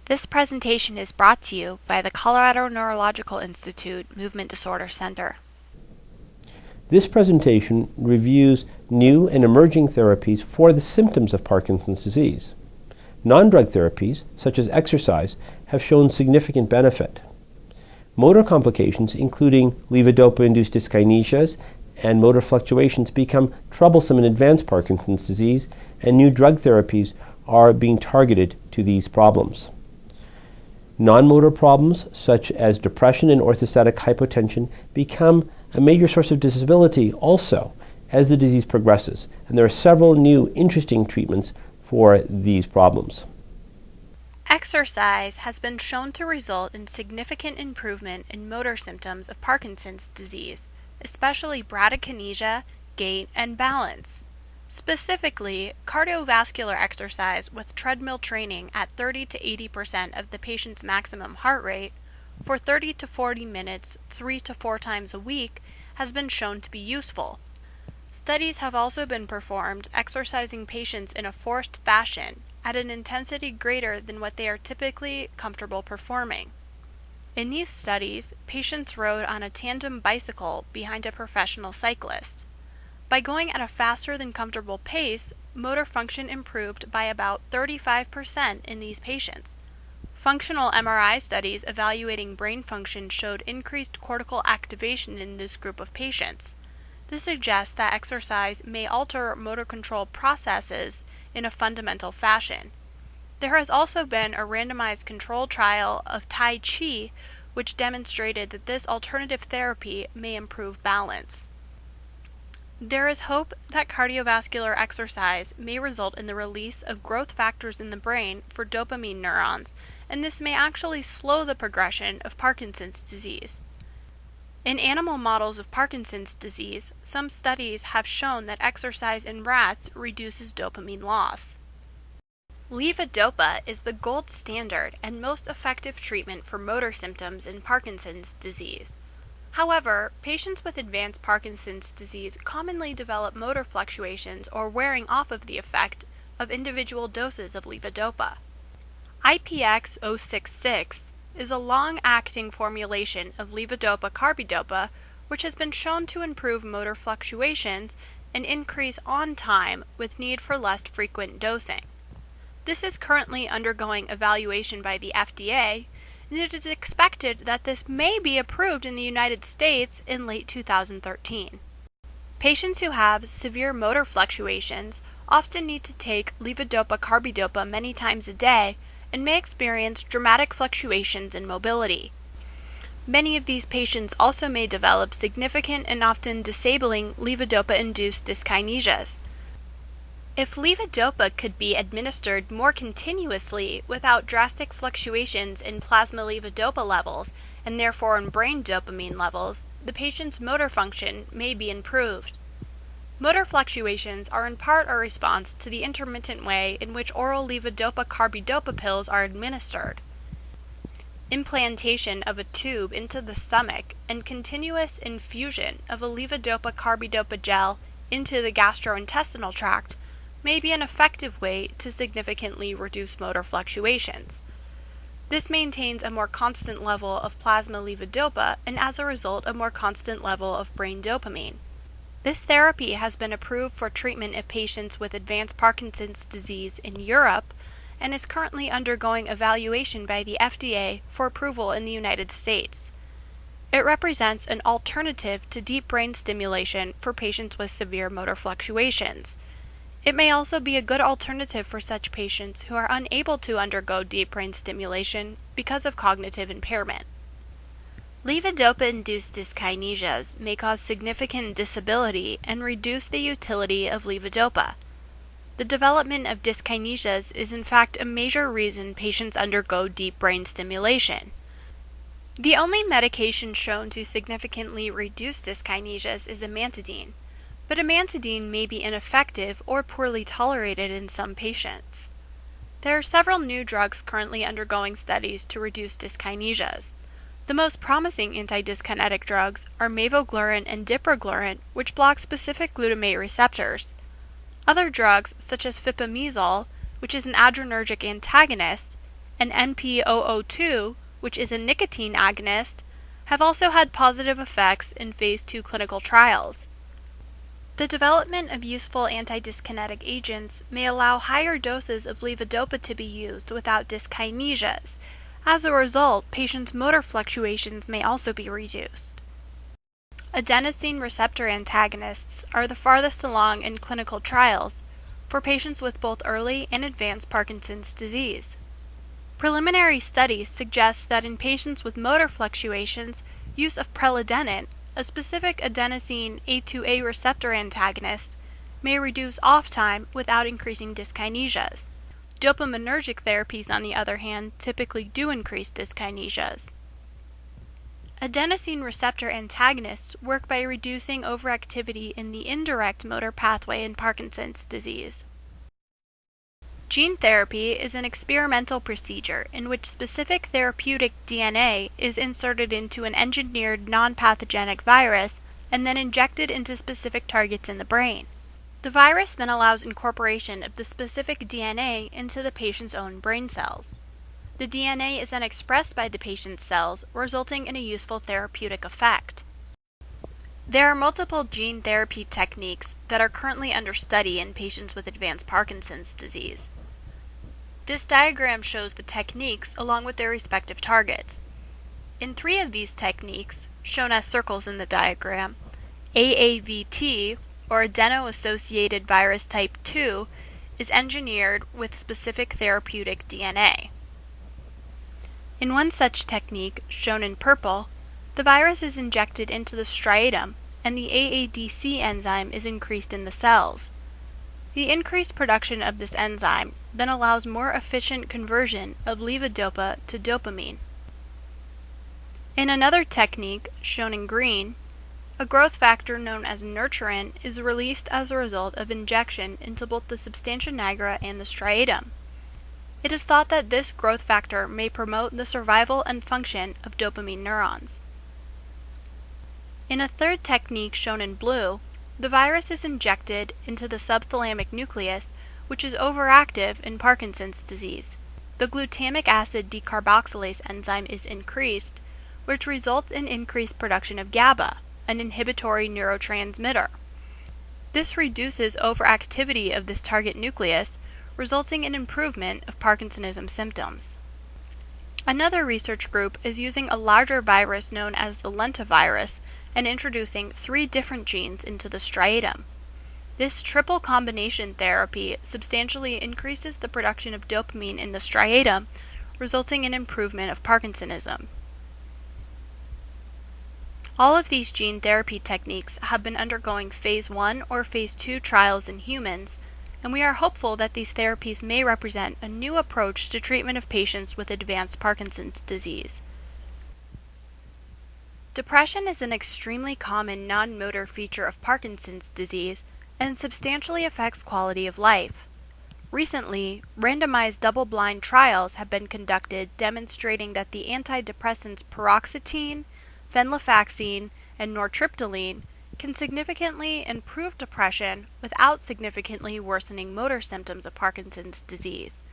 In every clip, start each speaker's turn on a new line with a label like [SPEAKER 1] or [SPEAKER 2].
[SPEAKER 1] This presentation is brought to you by the Colorado Neurological Institute Movement Disorder Center.
[SPEAKER 2] This presentation reviews new and emerging therapies for the symptoms of Parkinson's disease. Non-drug therapies, such as exercise, have shown significant benefit. Motor complications, including levodopa-induced dyskinesias and motor fluctuations, become troublesome in advanced Parkinson's disease, and new drug therapies are being targeted to these problems. Non-motor problems, such as depression and orthostatic hypotension, become a major source of disability also as the disease progresses, and there are several new interesting treatments for these problems.
[SPEAKER 1] Exercise has been shown to result in significant improvement in motor symptoms of Parkinson's disease, especially bradykinesia, gait, and balance. Specifically, cardiovascular exercise with treadmill training at 30 to 80% of the patient's maximum heart rate for 30 to 40 minutes 3 to 4 times a week has been shown to be useful. Studies have also been performed exercising patients in a forced fashion at an intensity greater than what they are typically comfortable performing. In these studies, patients rode on a tandem bicycle behind a professional cyclist. By going at a faster than comfortable pace, motor function improved by about 35% in these patients. Functional MRI studies evaluating brain function showed increased cortical activation in this group of patients. This suggests that exercise may alter motor control processes in a fundamental fashion. There has also been a randomized control trial of Tai Chi, which demonstrated that this alternative therapy may improve balance. There is hope that cardiovascular exercise may result in the release of growth factors in the brain for dopamine neurons, and this may actually slow the progression of Parkinson's disease. In animal models of Parkinson's disease, some studies have shown that exercise in rats reduces dopamine loss. Levodopa is the gold standard and most effective treatment for motor symptoms in Parkinson's disease. However, patients with advanced Parkinson's disease commonly develop motor fluctuations or wearing off of the effect of individual doses of levodopa. IPX066 is a long-acting formulation of levodopa-carbidopa, which has been shown to improve motor fluctuations and increase on time with need for less frequent dosing. This is currently undergoing evaluation by the FDA, and it is expected that this may be approved in the United States in late 2013. Patients who have severe motor fluctuations often need to take levodopa-carbidopa many times a day and may experience dramatic fluctuations in mobility. Many of these patients also may develop significant and often disabling levodopa-induced dyskinesias. If levodopa could be administered more continuously without drastic fluctuations in plasma levodopa levels and therefore in brain dopamine levels, the patient's motor function may be improved. Motor fluctuations are in part a response to the intermittent way in which oral levodopa-carbidopa pills are administered. Implantation of a tube into the stomach and continuous infusion of a levodopa-carbidopa gel into the gastrointestinal tract may be an effective way to significantly reduce motor fluctuations. This maintains a more constant level of plasma levodopa and as a result a more constant level of brain dopamine. This therapy has been approved for treatment of patients with advanced Parkinson's disease in Europe and is currently undergoing evaluation by the FDA for approval in the United States. It represents an alternative to deep brain stimulation for patients with severe motor fluctuations. It may also be a good alternative for such patients who are unable to undergo deep brain stimulation because of cognitive impairment. Levodopa-induced dyskinesias may cause significant disability and reduce the utility of levodopa. The development of dyskinesias is in fact a major reason patients undergo deep brain stimulation. The only medication shown to significantly reduce dyskinesias is amantadine, but amantadine may be ineffective or poorly tolerated in some patients. There are several new drugs currently undergoing studies to reduce dyskinesias. The most promising antidyskinetic drugs are mavoglurant and dipraglurant, which block specific glutamate receptors. Other drugs, such as fipamezole, which is an adrenergic antagonist, and NP002, which is a nicotine agonist, have also had positive effects in phase 2 clinical trials. The development of useful antidyskinetic agents may allow higher doses of levodopa to be used without dyskinesias. As a result, patients' motor fluctuations may also be reduced. Adenosine receptor antagonists are the farthest along in clinical trials for patients with both early and advanced Parkinson's disease. Preliminary studies suggest that in patients with motor fluctuations, use of preludinate, a specific adenosine A2A receptor antagonist, may reduce off time without increasing dyskinesias. Dopaminergic therapies, on the other hand, typically do increase dyskinesias. Adenosine receptor antagonists work by reducing overactivity in the indirect motor pathway in Parkinson's disease. Gene therapy is an experimental procedure in which specific therapeutic DNA is inserted into an engineered non-pathogenic virus and then injected into specific targets in the brain. The virus then allows incorporation of the specific DNA into the patient's own brain cells. The DNA is then expressed by the patient's cells, resulting in a useful therapeutic effect. There are multiple gene therapy techniques that are currently under study in patients with advanced Parkinson's disease. This diagram shows the techniques along with their respective targets. In 3 of these techniques, shown as circles in the diagram, AAVT, or adeno-associated virus type 2, is engineered with specific therapeutic DNA. In one such technique, shown in purple, the virus is injected into the striatum and the AADC enzyme is increased in the cells. The increased production of this enzyme then allows more efficient conversion of levodopa to dopamine. In another technique, shown in green, a growth factor known as nurturin is released as a result of injection into both the substantia nigra and the striatum. It is thought that this growth factor may promote the survival and function of dopamine neurons. In a third technique shown in blue, the virus is injected into the subthalamic nucleus, which is overactive in Parkinson's disease. The glutamic acid decarboxylase enzyme is increased, which results in increased production of GABA, an inhibitory neurotransmitter. This reduces overactivity of this target nucleus, resulting in improvement of Parkinsonism symptoms. Another research group is using a larger virus known as the lentivirus and introducing 3 different genes into the striatum. This triple combination therapy substantially increases the production of dopamine in the striatum, resulting in improvement of Parkinsonism. All of these gene therapy techniques have been undergoing phase 1 or phase 2 trials in humans, and we are hopeful that these therapies may represent a new approach to treatment of patients with advanced Parkinson's disease. Depression is an extremely common non-motor feature of Parkinson's disease and substantially affects quality of life. Recently, randomized double-blind trials have been conducted demonstrating that the antidepressants paroxetine, venlafaxine, and nortriptyline can significantly improve depression without significantly worsening motor symptoms of Parkinson's disease.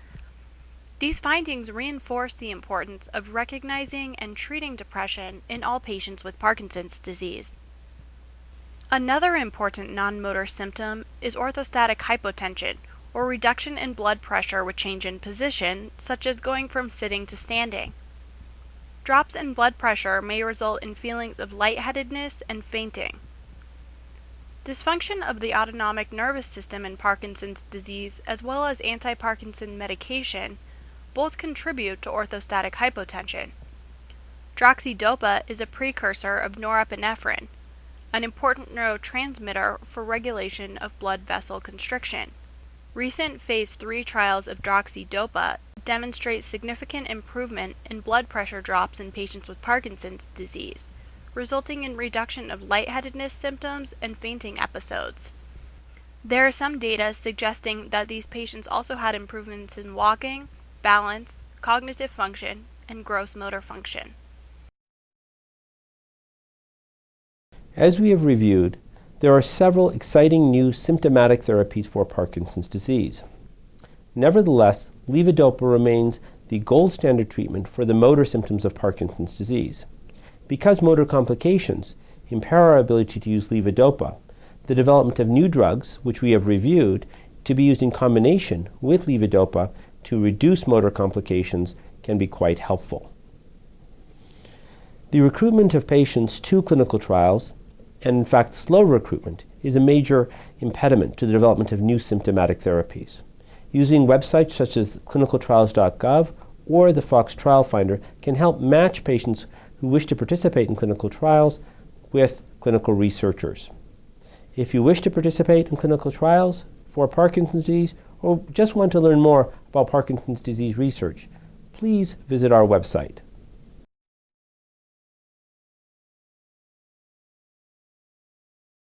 [SPEAKER 1] These findings reinforce the importance of recognizing and treating depression in all patients with Parkinson's disease. Another important non-motor symptom is orthostatic hypotension, or reduction in blood pressure with change in position, such as going from sitting to standing. Drops in blood pressure may result in feelings of lightheadedness and fainting. Dysfunction of the autonomic nervous system in Parkinson's disease, as well as anti-Parkinson medication, both contribute to orthostatic hypotension. Droxidopa is a precursor of norepinephrine, an important neurotransmitter for regulation of blood vessel constriction. Recent phase 3 trials of droxidopa demonstrate significant improvement in blood pressure drops in patients with Parkinson's disease, resulting in reduction of lightheadedness symptoms and fainting episodes. There are some data suggesting that these patients also had improvements in walking, balance, cognitive function, and gross motor function.
[SPEAKER 2] As we have reviewed, there are several exciting new symptomatic therapies for Parkinson's disease. Nevertheless, levodopa remains the gold standard treatment for the motor symptoms of Parkinson's disease. Because motor complications impair our ability to use levodopa, the development of new drugs, which we have reviewed, to be used in combination with levodopa to reduce motor complications can be quite helpful. The recruitment of patients to clinical trials, and in fact slow recruitment, is a major impediment to the development of new symptomatic therapies. Using websites such as clinicaltrials.gov or the Fox Trial Finder can help match patients who wish to participate in clinical trials with clinical researchers. If you wish to participate in clinical trials for Parkinson's disease or just want to learn more about Parkinson's disease research, please visit our website.